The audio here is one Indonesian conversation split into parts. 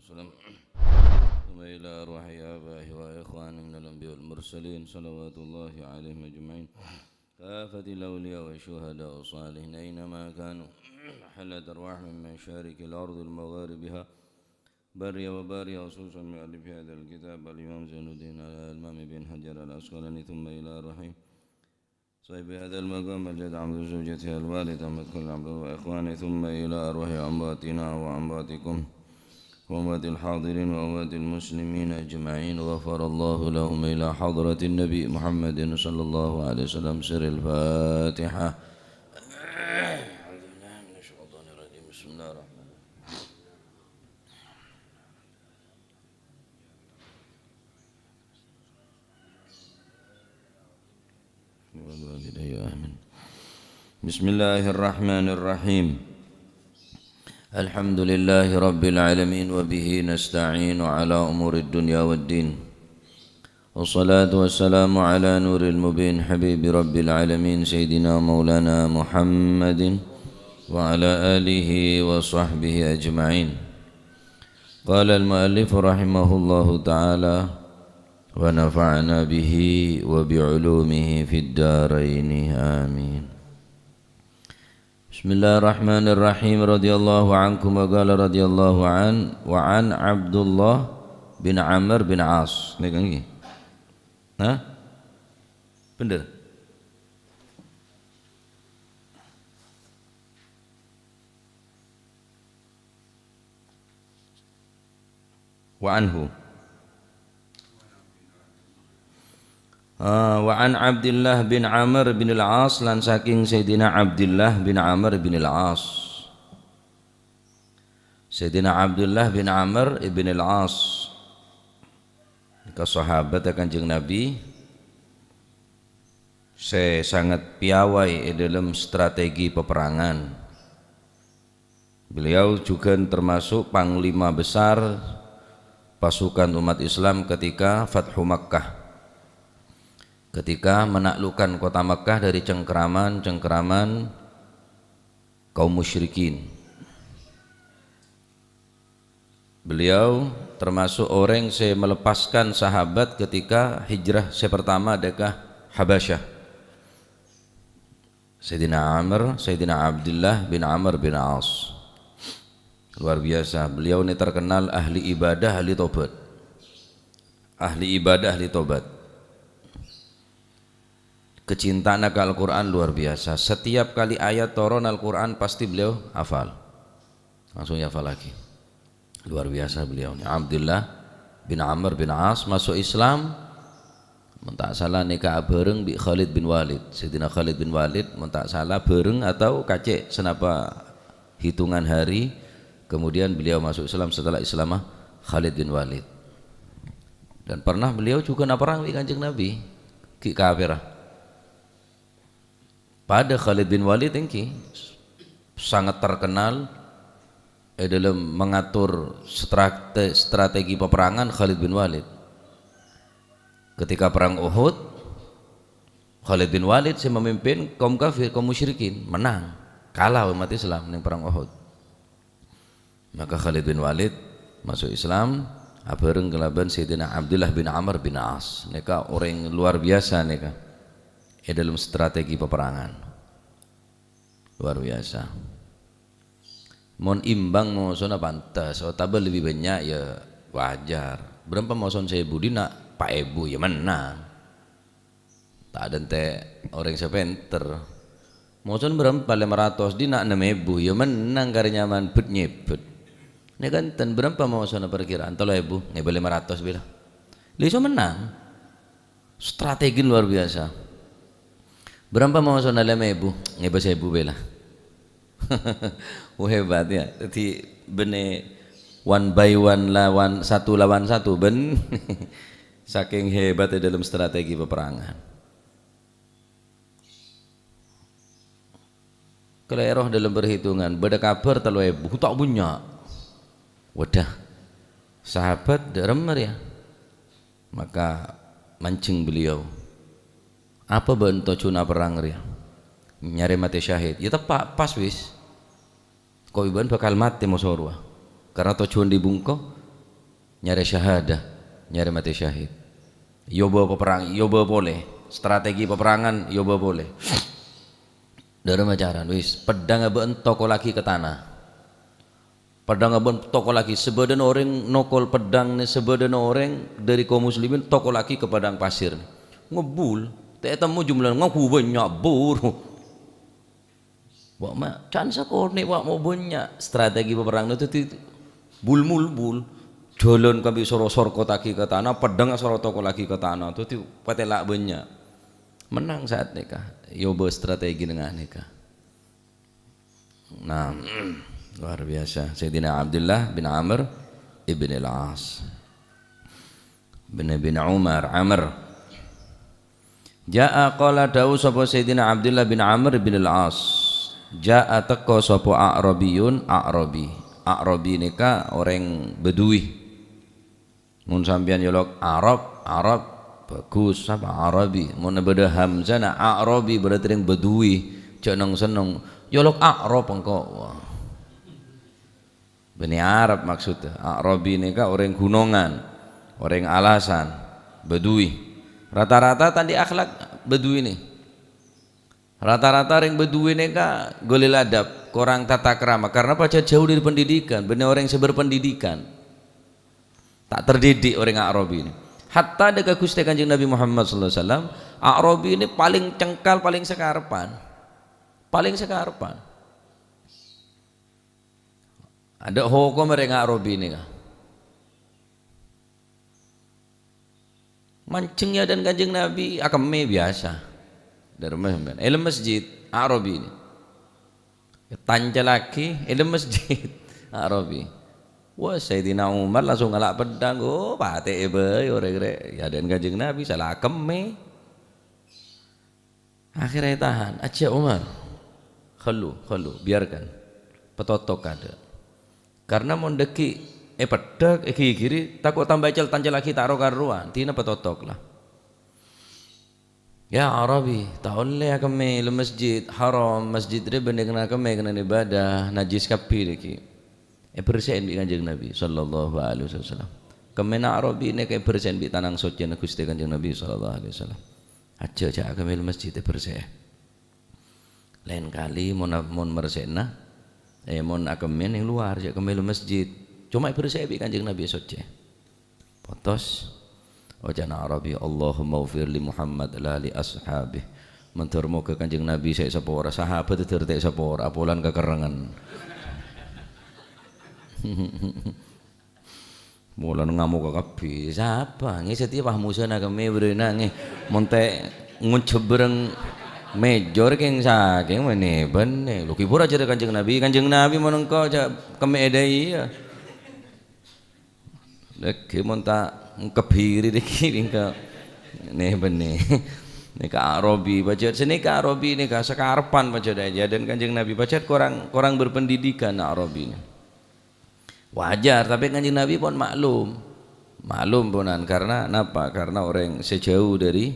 وسلم ثم إلى أرواح آبائه وإخوانه من الأنبياء والمرسلين صلوات الله عليهم أجمعين كافة الأولياء والشهداء والصالحين أينما كانوا حلت أرواح من مشارق الأرض المغاربها بريا وباريا خصوصا مؤلف هذا الكتاب الإمام زين الدين الإمام بن حجر العسقلاني ثم إلى أرواح صاحب هذا المقام الجد عبد زوجته الوالد أحمد كل عبد وإخوانه ثم إلى أرواح أمواتنا وأمواتكم وأموات الحاضرين وأموات المسلمين أجمعين غفر الله لهم إلى حضرة النبي محمد صلى الله عليه وسلم سر الفاتحة. أعوذ بالله من الشيطان الرجيم بسم الله الرحمن الرحيم. بسم الله الرحمن الرحيم. الحمد لله رب العالمين وبه نستعين على أمور الدنيا والدين والصلاة والسلام على نور المبين حبيب رب العالمين سيدنا مولانا محمد وعلى آله وصحبه أجمعين. قال المؤلف رحمه الله تعالى ونفعنا به وبعلومه في الدارين آمين. Bismillahirrahmanirrahim. Radhiyallahu ankum wa qala radhiyallahu an wa an Abdullah bin Amr bin As. Nek nggih. Hah? Bener. Wa anhu. Wa an Abdullah bin Amr bin al-As lan saking Sayyidina Abdullah bin Amr bin al-As. Sayyidina Abdullah bin Amr bin al-As ke sahabat Kanjeng Nabi sangat piawai dalam strategi peperangan. Beliau juga termasuk panglima besar pasukan umat Islam ketika Fathu Makkah, ketika menaklukkan kota Makkah dari cengkeraman kaum musyrikin. Beliau termasuk orang yang melepaskan sahabat ketika hijrah pertama dekah Habasyah. Sayyidina Abdullah bin Amr bin As. Luar biasa, beliau ini terkenal ahli ibadah, ahli tobat. Ahli ibadah, ahli tobat. Kecintaan ke Al-Quran luar biasa. Setiap kali ayat turun Al-Quran pasti beliau hafal, langsung hafal lagi. Luar biasa beliau. Abdullah bin Amr bin As masuk Islam, tak salah nikah bareng bi Khalid bin Walid. Sayyidina Khalid bin Walid tak salah bareng atau kacek senapa hitungan hari. Kemudian beliau masuk Islam setelah Islamah Khalid bin Walid. Dan pernah beliau juga perang di Kanjeng Nabi ki kafirah. Pada Khalid bin Walid ini sangat terkenal dalam mengatur strategi peperangan. Khalid bin Walid ketika perang Uhud, Khalid bin Walid yang memimpin kaum kafir, kaum musyrikin, menang, kalah umat Islam di perang Uhud. Maka Khalid bin Walid masuk Islam bareng kelaban Sayyidina Abdullah bin Amr bin As. Mereka orang luar biasa mereka dalam strategi peperangan, luar biasa. Mon imbang mosona pantas, tabel lebih banyak ya wajar. Berapa moson saya budi nak Pak Ebu ya menang. Tak ada ente orang sepenter. Moson berapa 500 di nak 6.000 ya menang karena nyaman bet nyebet. Ini kan ten berapa moson perkiraan 3.000 ngebe 500 bila. Liso menang. Strategi luar biasa. Berapa moson 5.000 ngebe 1.000 bila. Hebat ya. Jadi benih one by one lawan satu ben. Saking hebatnya dalam strategi peperangan. Keleroh dalam perhitungan beda kabar 3.000 tak punya. Wadah sahabat deremer ya. Maka mancing beliau. Apa bentuk cuna perang dia? Nyari mati syahid. Ya tepat pas wis. Kau iban bakal mati musuh karena tujuan dibungko nyari syahadah, nyari mati syahid. Yoba peperang, yoba boleh. Strategi peperangan, yoba boleh. Dari macaran, wis pedang aben toko lagi ke tanah. Pedang aben toko lagi. Sebadan orang nokol pedang nih, sebadan orang dari kaum muslimin toko lagi ke padang pasir. Ngebul, tak temu jumlah ngaku banyak buru. Wak mak, cansa korne wak mau banyak. Strategi peperang itu bul. Jalan kami sorosor kota ke tanah, pedang sorot toko lagi ke tanah, itu patelak banyak. Menang saat nikah, yoba strategi dengan nikah. Nah, luar biasa. Sayyidina Abdullah bin Amr ibn al-As bin Umar Amr. Ja'a qala dawu sapa Sayyidina Abdullah bin Amr bin al-As. Ja'a teko sapa A'rabiyun A'rabi. A'rabi nikah orang Bedui. Mun sampeyan yolok Arab bagus apa Arabi. Mun beda hamzah na A'rabi berarti yang Bedui. Jangan seneng yolok Arab engko. Bani Arab maksudnya. A'rabi ini kan orang gunungan, orang alasan, Bedui. Rata-rata tadi akhlak Bedui ini. Rata-rata orang Bedui ini kan golil adab, kurang tata krama karena pacar jauh dari pendidikan. Benar orang yang berpendidikan. Tak terdidik orang A'rabi ini. Hatta dekat Gusti Kanjeng Nabi Muhammad sallallahu alaihi wasallam, A'rabi ini paling cengkal, paling sekarpan. Paling sekarpan. Ada hukum orang A'rabi ini kah? Mancingnya dan Kanjeng Nabi akame biasa. Dari mana? Ilmu masjid A'rabi ini. Tanja lagi ilmu masjid A'rabi. Wah, Sayyidina Umar langsung ngelak pedang. Oh, pate ebe, ore-ore. Ya dan Kanjeng Nabi salah keme. Akhirnya tahan. Aja Umar. Khalu, biarkan. Petotok ada. Karena mau deki pedang kiri takut tambah tancel lagi taruh karuan. Tina petotok lah. Ya Arabi, tahulle keme le masjid haram, masjid re bendekna keme kena ibadah, najis kapi deki. Persen bi Kanjeng Nabi sallallahu alaihi wasallam. Kemena Arabi ne ke persen bi tanang suci na Gusti Kanjeng Nabi sallallahu alaihi wasallam. Aja jak kemel masjid persen. Lain kali mon mersena mon akemen yang luar jak kemel masjid. Cuma persen bi Kanjeng Nabi suci. Potos wajana Arabi Allahumma ufir li Muhammad la li ashabih. Menturmu ke Kanjeng Nabi saya sapora sahabat tertek sapora apolan kekerangan. Mulan ngamuk ke kapi siapa ngi setiap musuh nak kami berena ngi monte nguncebereng mejor keng saking mana bene lu kibur aja Kanjeng Nabi monengko aja kami edai ya lagi monta kebiri deki ringka nih bene nih ke Arabi baca sini ke Arabi nih ke sekarpan baca aja dan Kanjeng Nabi baca kurang berpendidikan Arabi ini. Wajar, tapi Kanjeng Nabi pun maklum punan karena napa? Karena orang sejauh dari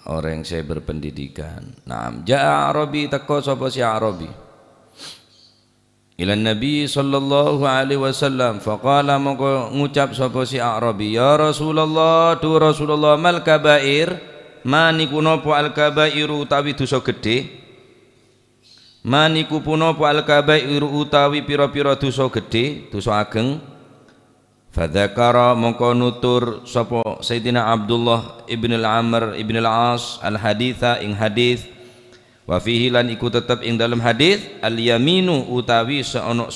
orang saya berpendidikan. Naam, ja'a Arabi taqo sapa si Arabi. Ila Nabi sallallahu alaihi wasallam faqala moko ngucap sapa si Arabi, ya Rasulullah, tu Rasulullah mal kabair, maniku napa al kabairu utawi dosa gedhe. Maniku punapa al-kabairu utawi pira-pira dosa gedhe, dosa ageng. Fadzakara mongko nutur sapa Sayyidina Abdullah ibn al-Amr ibn al-As al-haditha ing hadis. Wa fihi lan iku tetep ing dalam hadis al-yaminu utawi seonok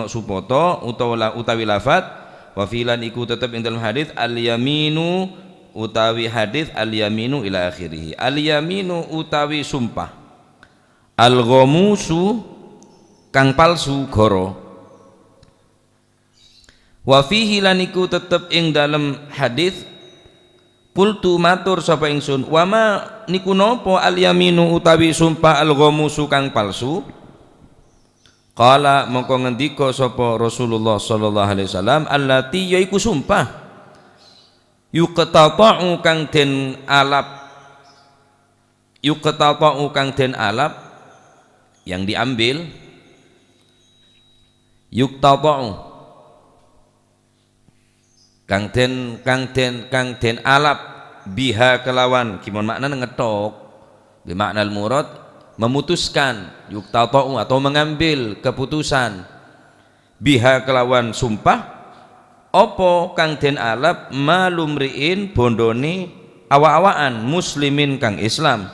supoto utawi lafat. Wa fihi lan iku tetep ing dalam hadis al-yaminu utawi hadis al-yaminu ila akhirih. Al-yaminu utawi sumpah. Al-ghamusu kang palsu goro. Wa fihi lan iku tetep ing dalem hadis qultu matur sapa ingsun wa ma niku napa al-yaminu utawi sumpah al-ghamusu kang palsu. Qala mongko ngendika sapa Rasulullah sallallahu alaihi wasallam allati yaiku sumpah yuqtata'u kang den alap yang diambil yuqtata'u kang den alap biha kelawan kimon makna ngetok bimakna al-murad memutuskan yuktata'u atau mengambil keputusan biha kelawan sumpah opo kang den alap malumriin bondone awa-awaan muslimin kang Islam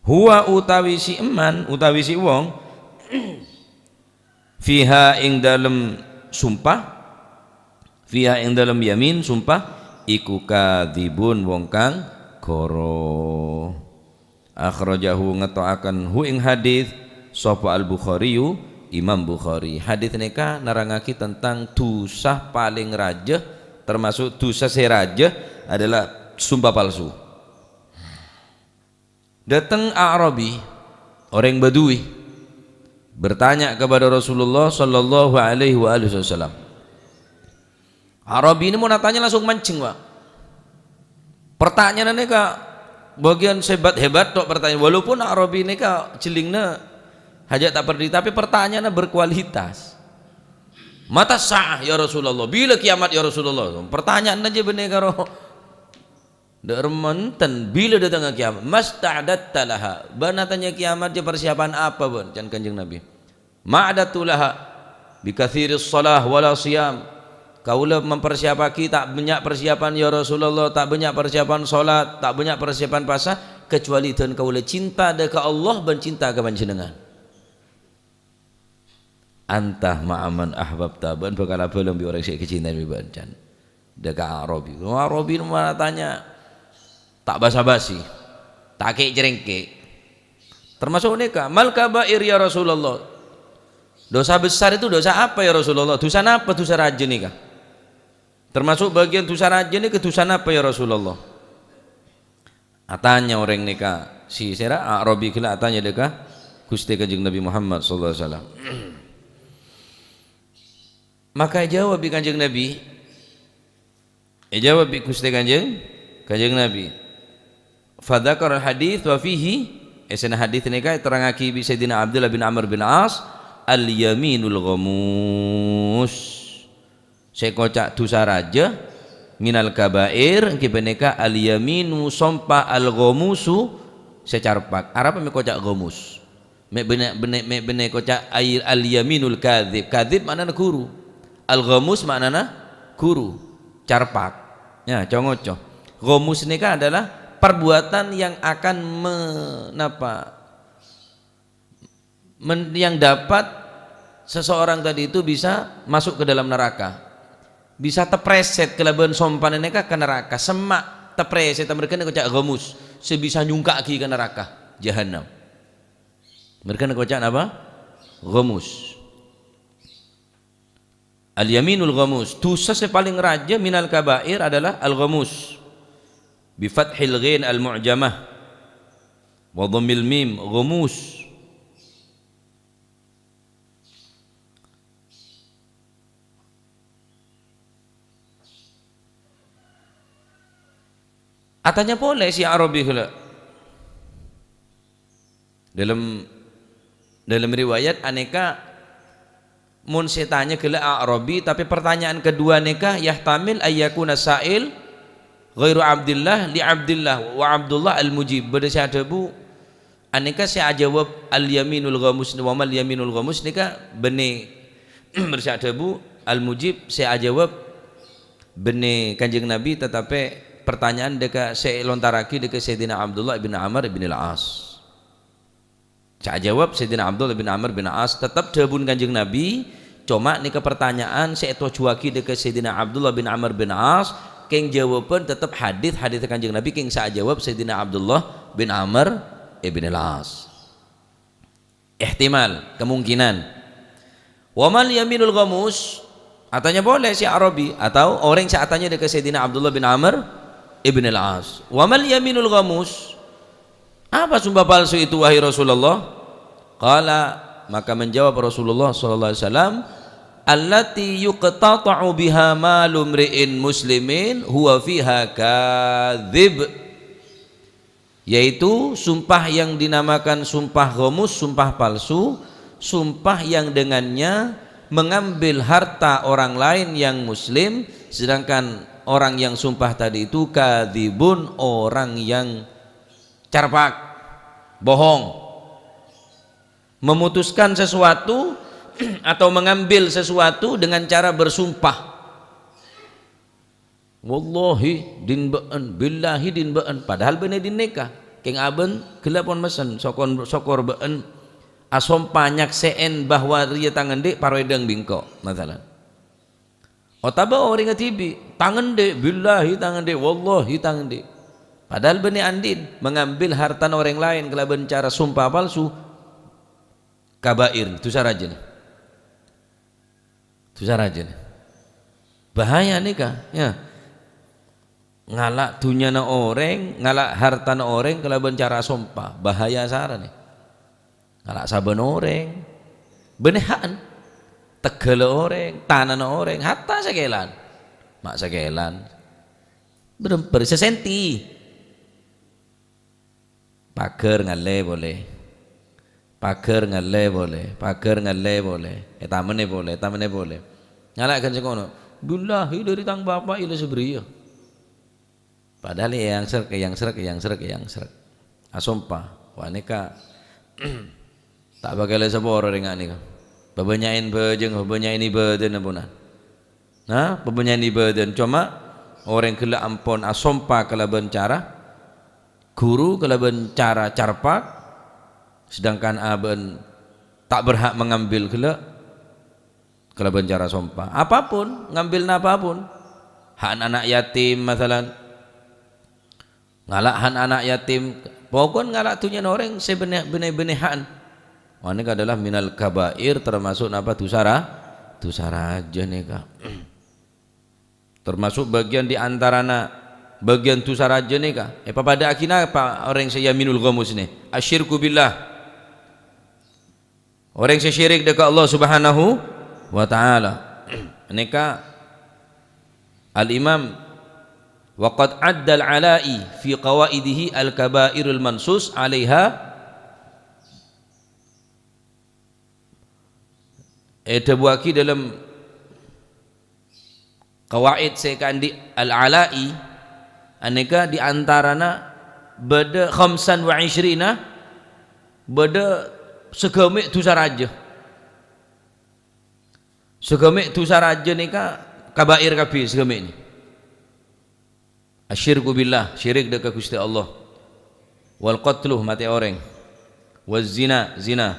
huwa utawi si eman utawi si wong fiha ing dalem sumpah fiha ing dalem yamin sumpah iku kadzibun wong kang goro akhrajahu ngetoaken hu ing hadis sapa al-Bukhari Imam Bukhari. Hadis nika narangake tentang dosa paling rajah termasuk dosa serajah adalah sumpah palsu. Datang Arabi orang Badui bertanya kepada Rasulullah sallallahu alaihi wasallam. Arabi ini mau tanya langsung mancing, Pak. Pertanyaannya kak bagian hebat tok pertanyaan walaupun Arabi ini kak jelingnya hajat tak perdi tapi pertanyaannya berkualitas. Mata sah ya Rasulullah, bila kiamat ya Rasulullah, pertanyaan aja bener karo dermenten bila datang kiamat masta'adatta laha bana tanya kiamat je persiapan apa bon can kanjeng Nabi ma'adatu laha bikathiris salah wala siyam kaulah mempersiapaki tak banyak persiapan ya Rasulullah, tak banyak persiapan solat, tak banyak persiapan puasa kecuali dan kaulah cinta deka Allah dan cinta ke panjenengan. Antah ma'aman ahbabta ban bakal belum bi orang sik kecintaan bi bancan. Deka Arabi. Arabi mana tanya tak basa-basi, tak kek jerengke. Termasuk nikah, mal kabair ya Rasulullah. Dosa besar itu dosa apa ya Rasulullah? Dosa apa? Dosa raja nikah. Termasuk bagian dosa raja ini kedosan apa ya Rasulullah? Atanya orang nikah si sera Arabi kila atanya deka Gusti Kanjeng Nabi Muhammad sallallahu alaihi wasallam. Maka jawab Kanjeng Nabi. Jawab Gusti Kanjeng Nabi. Fadzakar hadits wa fihi esana hadits nikah terangaki bi Sayyidina Abdullah bin Amr bin As al-yaminul ghamus. Saya kocak dosa raja minal kabair kibeneka al-yaminu sompa al-ghamusu secarpak Arab me kocak ghamus me bene kocak al-yaminul kadzib kadzib maknana guru al-ghamus maknana guru carpak ya congoco ghamus nika adalah perbuatan yang akan yang dapat seseorang tadi itu bisa masuk ke dalam neraka bisa tepreset kelaban sompan neka ke neraka semak tepreset mereka kocak gamus sebisa nyungka ki ke neraka jahanam mereka kocak apa gamus al yaminul gamus dosa paling raja minal kabair adalah al gamus bi fathil ghin al mu'jamah wa dhammil mim gamus. Atanya boleh si Arabi kala. Dalam riwayat aneka mun setanya kala Arabi tapi pertanyaan kedua neka yahtamil ayyakuna sa'il ghairu Abdullah li Abdullah wa Abdullah al-mujib berdasar debu aneka saya jawab al-yaminul ghamus wa mal yaminul ghamus nika bene berdasar debu al-mujib saya jawab bene Kanjeng Nabi tetapi pertanyaan deka saya lontaraki deka Sayyidina Abdullah bin Amr bin Al-As. Saya jawab Sayyidina Abdullah bin Amr bin Al-As tetap jawabun Kanjeng Nabi cuma nika pertanyaan saya tujuaki deka Sayyidina Abdullah bin Amr bin Al-As keng jawaban tetap hadis Kanjeng Nabi keng saya jawab Sayyidina Abdullah bin Amr bin Al-As. Ihtimal kemungkinan. Wa mal yaminul ghamus atanya boleh si Arabi atau orang saatnya deka Sayyidina Abdullah bin Amr Ibn al-As. Wa mal yaminul ghamus? Apa sumpah palsu itu wahai Rasulullah? Qala maka menjawab Rasulullah sallallahu alaihi wasallam allati yuqtata'u biha malu mri'in muslimin huwa fiha kadzib. Yaitu sumpah yang dinamakan sumpah ghamus, sumpah palsu, sumpah yang dengannya mengambil harta orang lain yang muslim, sedangkan orang yang sumpah tadi itu kadzibun, orang yang carpak, bohong, memutuskan sesuatu atau mengambil sesuatu dengan cara bersumpah, wallahi din beun, billahi din beun, padahal bener din nikah keng aben gelapon mesen sokor beun asompa nyakseen bahwa ria tangan dek parwedang bingko masalah otaba orang ngatibi tangan dek, billahi tangan dek, wallahi tangan dek, padahal bener andin mengambil harta orang lain kelaban cara sumpah palsu, kabair, dosa rajin, dosa rajin, bahaya nikah ya, ngalak dunyana orang, ngalak hartana orang kelaban cara sumpah, bahaya sarane, ngalak saben orang, benehan, tegel orang, tanana orang, hatta sekelan, mak sekelan, beremper sesenti, pager ngale boleh, pager ngale boleh, pager ngale boleh, tamene boleh, tamene boleh, ngalak kan sekono, billahi dari tang bapak ila sebriya. Padahal yang serk, asompa, wanita tak bakal seporo dengan ini. Bebanyain bejeng, bebanyain ibadan apunan. Nah, bebanyain ibadan. Cuma orang kela ampon asompa kelaban cara, guru kelaban cara carpak, sedangkan aben tak berhak mengambil kelaban cara sompa. Apapun, ngambil apapun, hak anak yatim masalah. Ngalakhan anak yatim, pokoknya ngalak tunya orang sebenih-benih-benihan. Ini adalah minal kabair, termasuk apa dosa raja nika. Termasuk bagian di antarana bagian dosa raja nika. Pada akhirnya apa orang saya minul ghamus nih? Asyirku billah. Orang yang syirik dekat Allah Subhanahu wa taala. Nika Al-Imam waqad addal alai fi qawaidihi al-kabairul mansus 'alaiha buaki dalam qawaid sekandi al-alai aneka di antarana bada 25 bada segemik dosa raja, segemik dosa raja nika kabair kabeh segemik ni. Asyirku billah, syirik dekat Gusti Allah, wal qatluh, mati orang, waz zina, zina,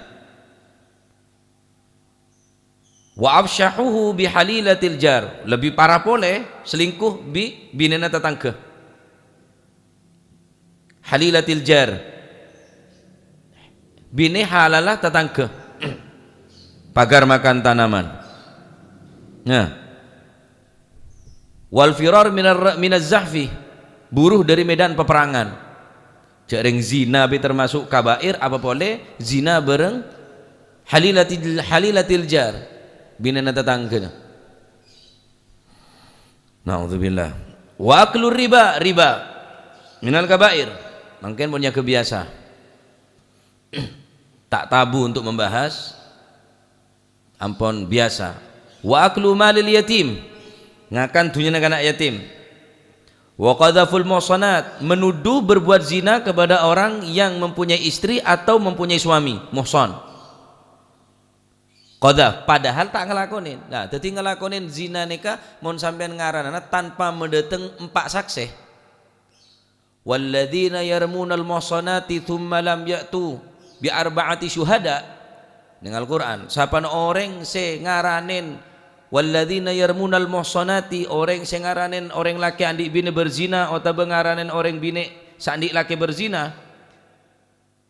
wa afshahuhu bi halilatil jar, lebih parah pole selingkuh bi binena tetangga, halilatil jar, bini halalah tetangga, pagar makan tanaman. Nah, wal firar minaz zahfi, buruh dari medan peperangan. Jareng zina be termasuk kabair, apa boleh zina bareng halilatil jar, binena tetangga. Naudzubillah. Wa aklur riba, riba minal kabair, mungkin punya kebiasa tak tabu untuk membahas, ampun biasa. Wa aklu malil yatim, ngakan dunia anak yatim. Wa qadzaful muhsanat, menuduh berbuat zina kepada orang yang mempunyai istri atau mempunyai suami, muhsan. Qadzaf padahal tak ngelakonin. Nah, dadi ngelakonin zina nikah mun sampean ngaranana tanpa mendateng 4 saksi. Walladzina yarmunal muhsanati tsumma lam ya'tu bi arba'ati syuhada. Dengan Al-Qur'an, sapan orang se ngaranin walladzina yarmunal muhsanati, orang sing ngaranen orang laki andik bini berzina atau ngaranen orang bini sandik laki berzina,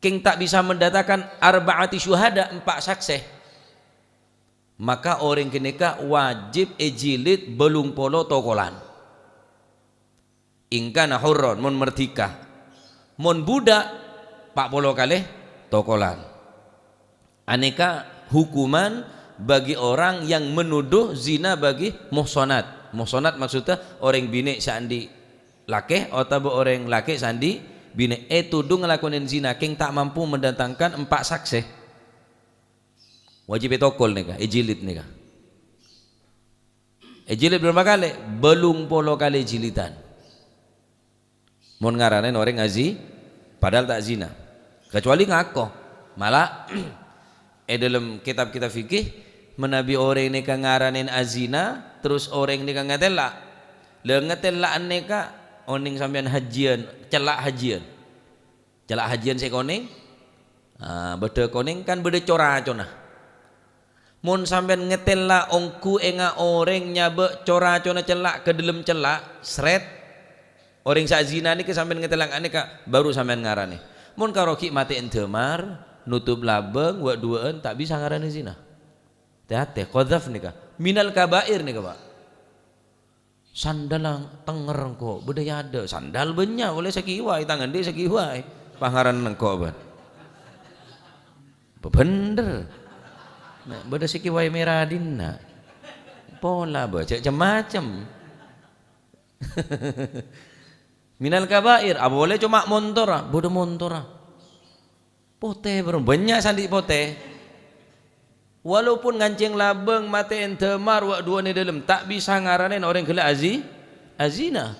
king tak bisa mendatangkan arba'ati syuhada, 4 saksi, maka orang kenika wajib ejilid belung polo tokolan. Ingkana hurron, mun merdeka, mun budak 40 kali tokolan. Aneka hukuman bagi orang yang menuduh zina bagi muhsanat. Muhsanat maksudnya orang bini sandi laki atau orang laki sandi bini tuduh ngelakuin zina, king tak mampu mendatangkan 4 saksi, wajib tokol nika, ejilid nika. Jilid berapa kali? Belum puluh kali jilidan. Mun ngaranin orang ngaji padahal tak zina. Kecuali ngaco. Malah dalam kitab-kitab fikih menabi orang ini ngaranin azina terus orang ini ngetela. Le ngetelaan neka oning sampean hajian, celak hajian. Celak hajian saya koning. Beda koning kan beda cora-cona. Mun sampean ngetela ongku enga orang nyabe cora-cona celak ke dalam celak sret orang sak zina ni ke sampean ngetelang aneka baru sampean ngarane. Mun karoki mati entemar nutup labeng wa duaan tak bisa ngarane zina. Hati-hati qadzaf nika minal kabair nika Pak. Sandal tenger kok budaya ada sandal banyak oleh sakiwai tangan dia sakiwai pangaran nengko ban. Bener. Nah, beda sakiwai merah dinna. Pola baca macam-macam. Minal kabair, boleh cuma montora, bodoh montora. Pote bro, banyak sandi pote. Walaupun ngancing labeng mate entemar wak dua ni dalam tak bisa ngaranin orang gila azina.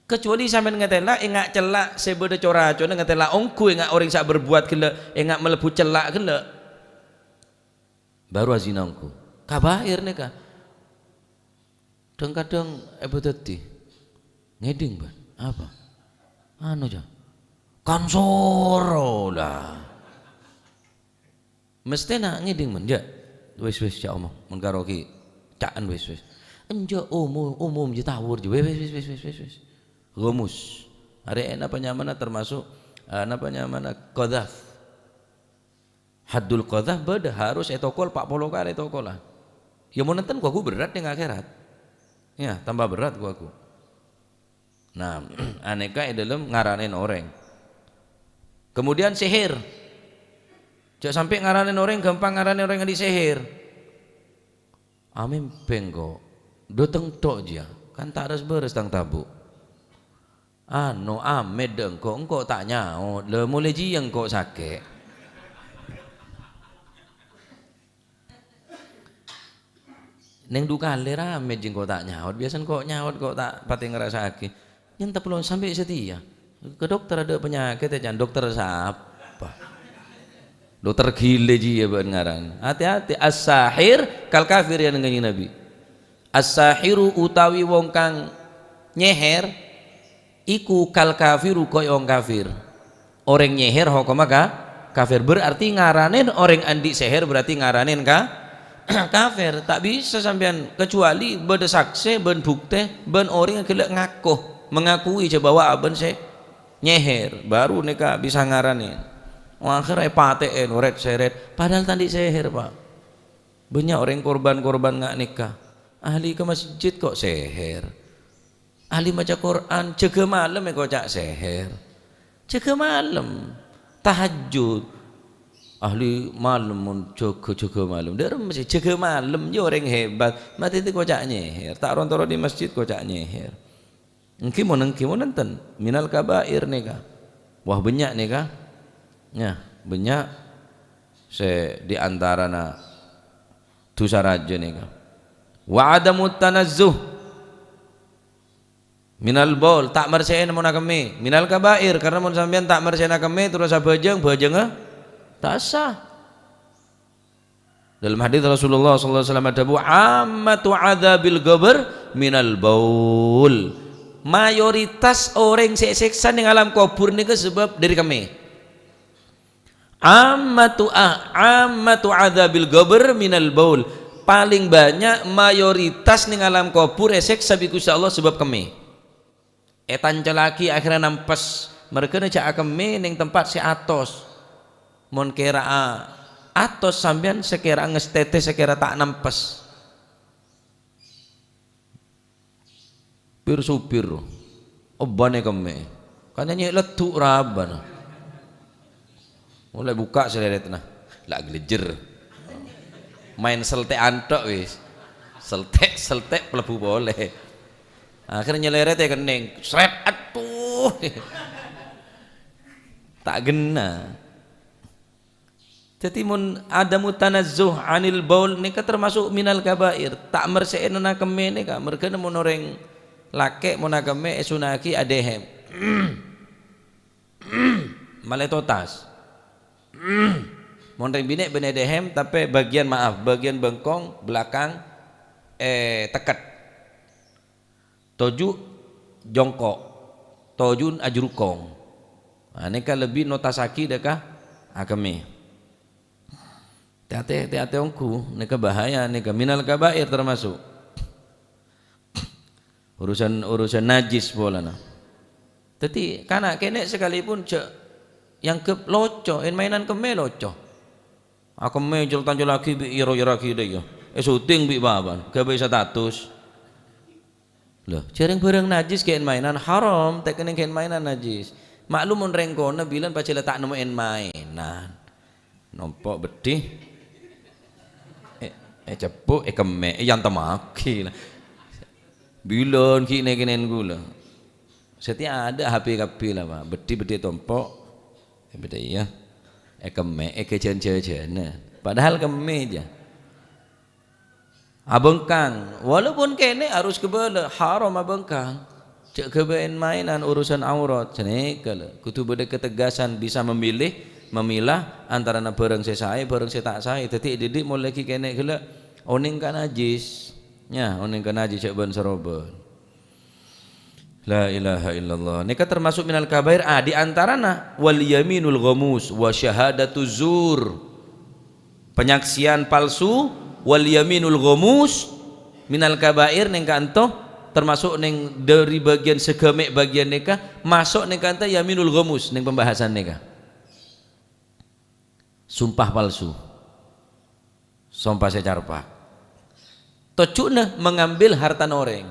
Kecuali sampean ngetela engak celak sebeda cora-cona ngetela ongku engak orang sak berbuat gila engak melebu celak gila. Baru azina ongku. Kabair nih kah? Kadang-kadang tadi ngeding ban apa? Anu aja. Kan soro lah. Mesti nak ngeding man ya. Wis cak omong mun karaoke cakan wis. Enjo umum je tawur je wis. Rumus. Hari apa nyamana termasuk apa nyamana qadzaf. Haddul qadzaf beda harus etokol 40 kali etokolan. Ya mau nonton aku berat yang akhirat. Ya, tambah berat aku. Nah, aneka dalam ngaranin orang. Kemudian sihir. Jangan sampai ngaranin orang gampang ngaranin orang yang disihir. Amin pengko. Doteng tok dia. Kan tak harus beres tang tabu. Amed engko tak nyaut. Le mulai ji engko sakit. Neng dukale rame jeng kok tak nyaut. Biasan kok nyaut kok tak pati ngerasake. Nyentep belum sampai setia. Ke dokter ada penyakit ya dokter siapa? Dokter gile ji ya ngaran. Hati-hati as-sahir kal kafir yang nganyi Nabi. As-sahiru utawi wong kang nyeher iku kal kafiru koyo wong kafir. Orang nyeher hukum kafir berarti ngaranin orang andi seher berarti ngaranin kafir. Tak bisa sampean kecuali beda saksi ben bukti ben orang yang kelak ngakuh mengakui bahwa aben se nyeher baru neka bisa ngaranin. Akhirnya paten oret seret padahal tadi seher Pak. Banyak orang korban nggak nikah. Ahli ke masjid kok seher. Ahli baca Quran jaga malam kok cak seher. Jaga malam tahajud. Ahli malam jaga malam. Dia masih jaga malam je orang hebat. Mati itu kok cak nyeher. Tak rontoro di masjid kok cak nyeher. Engki mau nonton minal kabair nikah. Wah banyak nikah. Ya, banyak di antara dosa raja nikah. Wa adamut tanazzuh minal baul tak mersein mun akeme minal kabair karena mun sampean tak mersein akeme terus bajeng tak sah. Dalam hadis Rasulullah sallallahu alaihi wasallam ada ammatu adzabil qabr minal baul. Mayoritas orang seksa ning alam kubur niku sebab dari kami. Ammatu adzabil qabr minal baul. Paling banyak mayoritas ning alam kubur seksa bi Gusti Allah sebab kami. Etan celaki akhirnya nampes mereka cak kami ning tempat si atos. Mon kira atos sampean sekira ngestete sekira tak nampes. Supir obane kami. Kan nyanyi letuk rabana. Mulai buka seleret nah lah gelejer main seltek antok wis seltek pelebu boleh akhirnya nyeleret ya kening sret tak gena Jadi mun adamu tanazzuh anil baul nika termasuk minal kabair. Tak mersein na keme nika mergana mun orang lake mun keme esunaki adehem. Maletotas. Mun bine benedehem tapi bagian bagian bengkong belakang tekat. Toju jongkok. Tojun ajrukong. Nah, nika lebih notasaki dekah akeme. Hati-hati ongku, nika bahaya, nika minal kabair termasuk. Urusan najis bola na. Tapi kanak kenek sekalipun yang ke loco, mainan keme loco. Aku me jol laki bi iro laki deh yo. Syuting bi baban, ke bisa status. Loh, cereng bareng najis kain mainan haram, tak kena kain mainan najis. Maklum mun rengkona bilang pacela tak nemuin mainan. Nompok bedih. Cepuk keme yang temaki lah. Bilon kini gula. Setiap ada HP lah pak. Beti tompok. Beda ya. Keme kecen. Padahal keme aja. Abengkang. Walaupun kene harus kebala haram abengkang. Cek kebain mainan urusan aurat. Senekal. Kutu beda ketegasan bisa memilah antara barang saya barang saya tak saya. Tapi didik mulai kene gula. Oning kan najis, ya oning kan najis cek ban sarobon. La ilaha illallah. Nika termasuk minal kabair. Di antarana wal yaminul ghamus wa syahadatu zur. Penyaksian palsu wal yaminul ghamus minal kabair ning kanto termasuk ning dari bagian segemek bagian nika masuk ning kanta yaminul ghamus ning pembahasan nika. Sumpah palsu. Sumpah secarpak. Tocukna mengambil harta orang.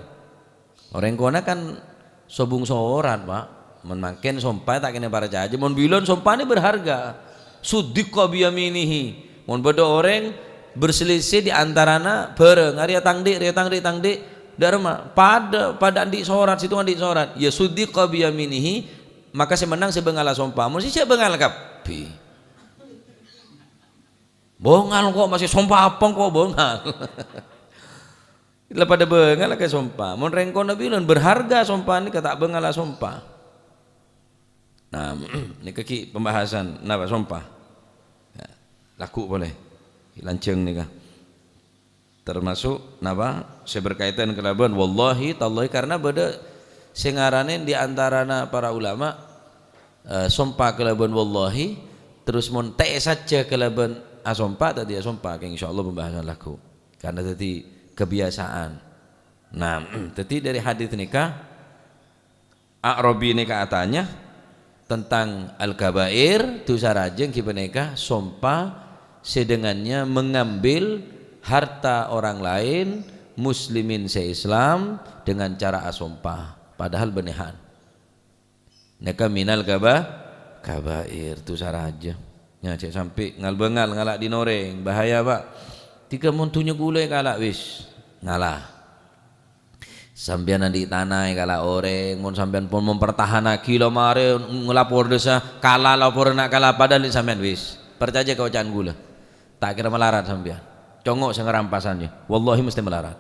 Orang kona kan sobung sorat pak. Memakin sumpah tak kena para jaji. Mon bilon sumpah ini berharga. Sudiqa biyaminihi. Mon bodo orang berselisih di antarana bareng. Ria tangdik. Dharma pada andik sorat situ andik sorat. Ya sudiqa biyaminihi. Maka saya menang saya bengal sumpah. Mon saya bengal kapi. Bongal kok masih sumpah apa kok bongal. Ila pada bengal ke sumpah. Mun rengkona bilang berharga sumpah ni kata bengal sumpah. Nah, ni kaki pembahasan napa sumpah. Ya, laku boleh. Lanceng ni kah. Termasuk napa saya berkaitan kelaban wallahi tallahi karena beda singaranen di antarana para ulama sumpah kelaban wallahi terus mun saja kelaban sumpah tadi sumpah insyaallah pembahasan laku. Karena tadi kebiasaan. Nah, tadi dari hadis nikah A'rabi nikah atanya tentang al-kabair dosa rajeng ki nikah sumpah sedengannya mengambil harta orang lain muslimin se-Islam dengan cara asumpah padahal benehan. Nikah minal kabair dosa rajeng. Ya cek sampai ngal-bengal ngalak dinoreng bahaya pak. Tiga muntunya gulai kalak wis ngalah. Sambian di tanah kalak orang, mun sambian pun mempertahankan kilo mare ngelapor desa kalah lapor nak kalah padahal sambian wis. Percaya kau jangan gula. Tak kira melarat sambian. Congok sang rampasannya. Wallahi mesti melarat.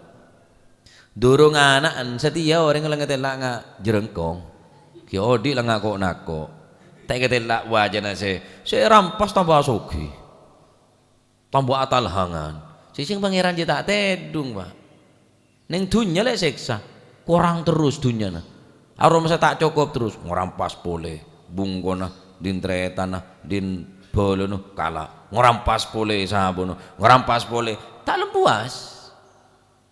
Durung anak setia orang yang ngetelak ngak jerengkong. Ki odi lah ngak kok nako. Tak ketelak wajah nase. Saya rampas tambah soki. Tambah atal hangan. Sing pangeran je tak tedung pak. Neng dunya lek seksa. Kurang terus dunya na. Arum saya tak cukup terus ngorampas pole. Bungkona din tretana din bolono kala. Ngorampas pole sabono. Ngorampas pole. Tak lempuas.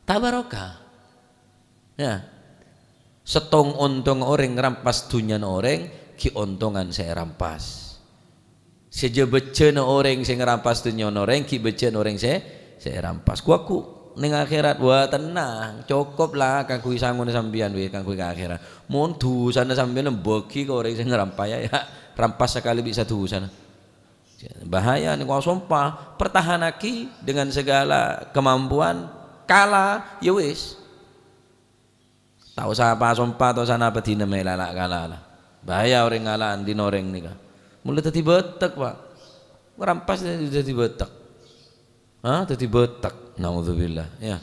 Tak barokah. Ya. Setong ontong orang ngerampas dunya orang ki ontongan saya rampas. Sejebecen orang sing ngerampas dunya orang ki becen orang saya rampas aku ning akhirat wah tenang cukup lah kanggo sangun sampean weh kanggo ke akhirat mun dosane sampean bagi ke orang sing ngrampas ya rampas sekali bisa dosa bahaya nih kalau sumpah pertahanaki dengan segala kemampuan kalah ya wis tahu apa sumpah atau sana apa dina melalak kalah lah bahaya orang ngalaan di noreng nih mulai tadi betek pak Ngerampas jadi betak. Jadi betak. Naudzubillah ya.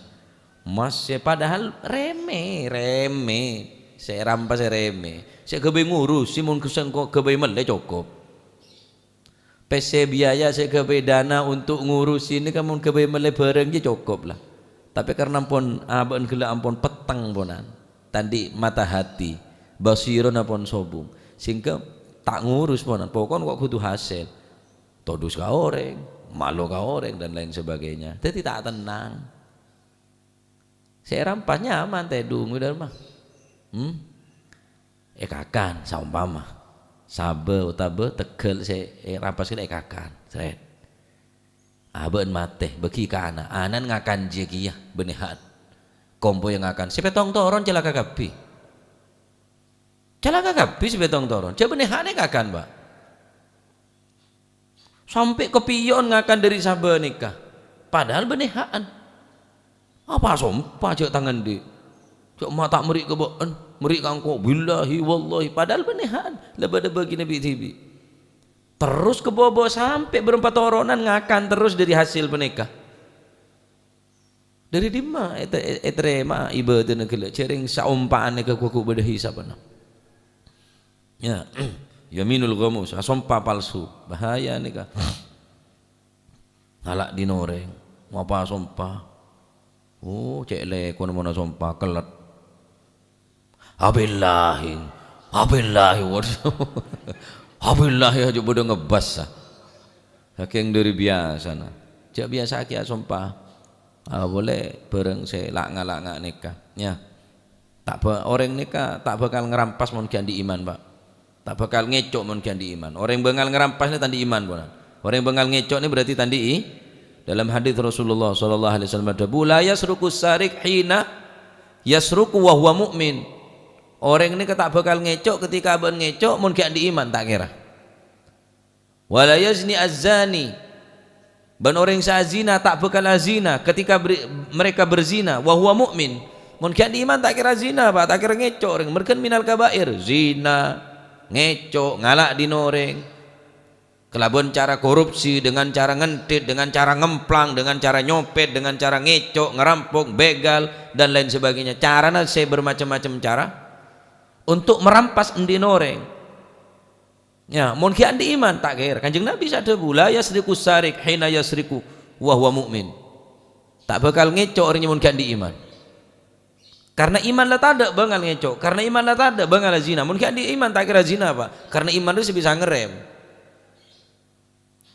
Mas padahal remeh. Saya rampas remeh. Saya kebe ngurus, si mun kebe mele cukup. PC biaya saya kebe dana untuk ngurus ini kamu kebe mele bareng je cukup lah. Tapi karena pun aban gela ampun petang ponan. Tadi mata hati, basiron apun sobung. Sehingga tak ngurus ponan. Pokon kok kudu hasil. Todus ka oreng, malu ka oreng dan lain sebagainya. Jadi tak tenang. Saya rampas nyaman teh dung udah mah. Ekakan saumpama. Sabe utabe tegel saya rampas kita ekakan. Seret. Aben mate beki kana anan ngakan je kiya benehan. Kompo yang ngakan. Si petong toron celaka kapi. Celaka kapi si petong toron. Coba benehane ngakan, Pak. Sampai kepion ngakan dari sabe nikah. Padahal benehaan. Apa sumpah cek tangan di. Cek mata merik kebon, merik kangko billahi wallahi padahal benehaan. Lebada bagi Nabi tibi. Terus kebobo sampai berempat toronan ngakan terus dari hasil menikah. Dari dimana etrema ibadah negala cering saumpaan ke kuku bedahi sabana. Ya. Yaminul ghamus, sumpah palsu, bahaya nih kak. Ngalak dinoreng, ngapa sumpah? Oh, cekle kono mana sumpah kelet. Abillahi, waduh, abillahi aja bodoh ngebas. Saking dari biasa nah, cek biasa kia sumpah. Boleh bareng saya lak nikah, ya. Orang nikah tak bakal ngerampas mon di iman pak. Tak bakal ngecok mun di iman. Orang yang bengal ngerampas ini tandi iman bukan. Orang yang bengal ngecok ini berarti tandi dalam hadis Rasulullah sallallahu alaihi wasallam ada la yasruku sarik hina yasruku wa huwa mu'min. Orang ini tak bakal ngecok ketika ben ngecok mun di iman tak kira. Wala yazni az-zani. Ben orang sazina tak bakal azina ketika mereka berzina wa huwa mu'min. Mun di iman tak kira zina Pak, tak kira ngecok orang merken minal kabair zina ngecok, ngalak dinoreng, kelabuan cara korupsi, dengan cara ngentit, dengan cara ngemplang, dengan cara nyopet, dengan cara ngecok, ngerampok, begal dan lain sebagainya. Caranya saya bermacam-macam cara untuk merampas dinoreng. Ya, mun kian di iman tak kira. Kanjeng Nabi sadar la yasriku sarik hina yasriku wa huwa mu'min. Tak bakal ngecok orang mun kian di iman. Karena iman lah tak ada bangal ngecok. Karena iman lah tak ada bangal zina. Mungkin di iman tak kira zina Pak. Karena iman itu bisa ngerem.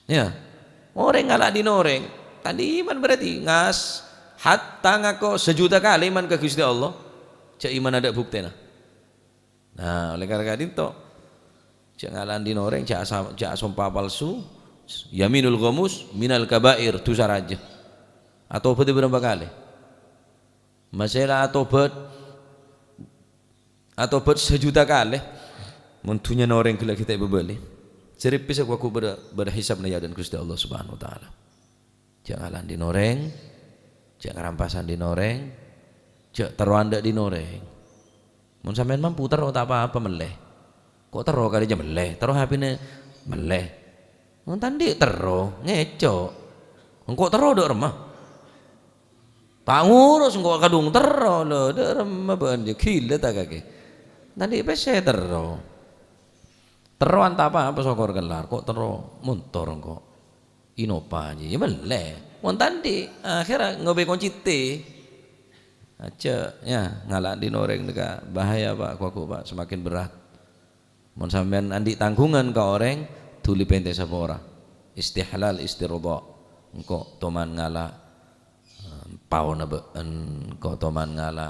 Ya. Orang ngalak dinoreng. Tadi iman berarti ngas hatta ngako sejuta kali iman ke Gusti Allah. Cak iman ada bukti nah. Oleh karena itu cak ngalan dinoreng, cak sumpah palsu, yaminul ghamus minal kabair dosa raja. Atau berarti berapa kali? Masalah atobat sejuta kali muntunya orang kala kita bebeli cerip bisa aku berhisab na yadan Gusti Allah Subhanahu wa taala. Jangan dinoreng, jangan rampasan dinoreng, jangan terwanda dinoreng. Mun sampean mampu taro tak apa-apa meleh. Kok taro kali jam meleh, taro hapine meleh. Mun tandi taro ngecok. Engko taro dok remah. Tak ngurus engkau kadung terro lo, derem apa anje gila tak kaki. Tadi pese terro. Terro anta apa sokor gelar kok terro muntor engkau. Inopa aja, ya meleh. Mon tadi akhirnya ngobe koncite. Aja ya ngalak dinoreng deka bahaya Pak kuaku Pak semakin berat. Mon sampean andi tanggungan ka orang tuli pente sapora. Istihlal istirda. Engkau toman ngalak pau nabeen kau toman ngala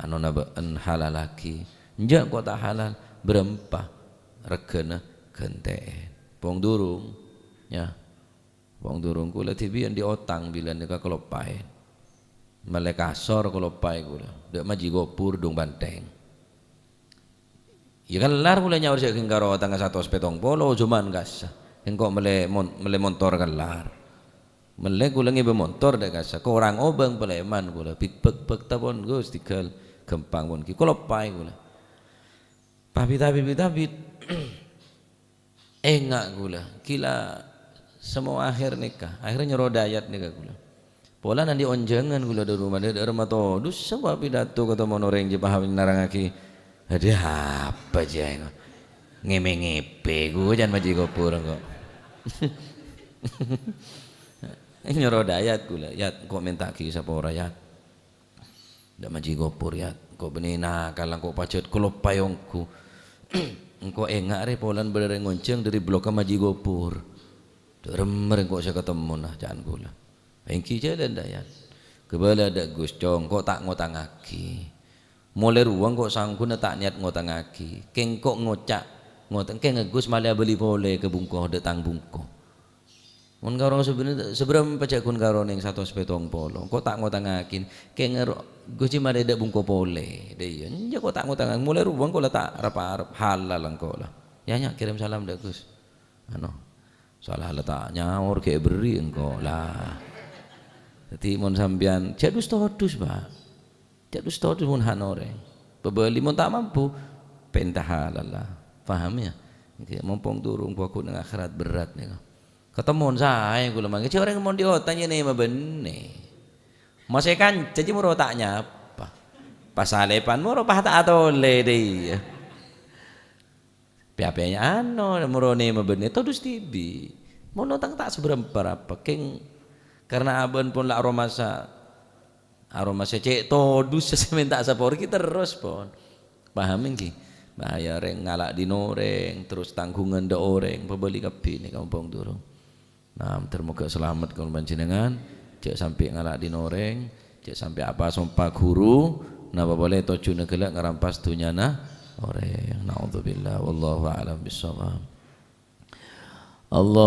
anu nabeen halal laki njak kau tak halal berempah regana genteen pong durung ya pong durung kula tibian di otang bila nika kelopain melekasor kelopai kula dak maji gopur dong banteng ya kan lar kula nyawar sik karo otang 150 cuman gas engko mele montor kan lar melek kula ngibe motor dak kasa korang obeng peleman kula pik-pek tapon Gus tigal gempang pun ki kula pae kula tapi enggak kula kila semua akhir nikah akhirnya nyerodayat nikah kula pola nanti onjangan kula di rumah dari rumah todus sebab pidato kata monoreng je paham narangaki ada apa aja ngeme-ngepe gua jangan maji gopur kok nyerodayat kula yat kok mentaki sapa ora yat ndak maji gopur yat kok benina kalang kok pacet kulo payongku engko engak re polan bener ngonceng dari blok maji gopur remer kok saya ketemu nah jangan kula engki jalan dayat kebala ada Gus Cong kok tak ngotangaki mulai ruang kok sangkuna tak niat ngotangaki keng kok ngocak ngotang keng ngegus malah beli pole ke bungkoh datang bungkoh mun karo sebenarnya pacak kun karo ning 1 sepetong polo kok tak ngotangakin keng Gus ci malah dak bungkoh pole deh ya kok tak ngotangak mulai ruang kok tak arep halal engko lah ya nya kirim salam dak Gus ano salah letak nyaur kayak beri engkau lah jadi mon sambian jadus todus pak jadus todus mon hanore pebeli mon tak mampu pentah halal lah paham ya kayak mumpung turung aku nang akhirat berat nih ketemu saya gula manggil orang mau diotanya nih mah bener masih kan jadi mau otaknya apa pas alepan mau apa tak atau le deh piapanya ano murone mabene todus tibi mau notang tak seberapa keng karena aban pun lah aroma cek todus seminta sapor kita terus pun pahamin ki bahaya reng ngalak di noreng terus tanggungan da orang pembeli kapi ni kampung durung nah termoga selamat kalau panjenengan cek sampai ngalak di noreng cek sampai apa sompa guru napa boleh toju negelak ngarampas dunyana orang naudzubillah wallahu a'lam bissawab Allah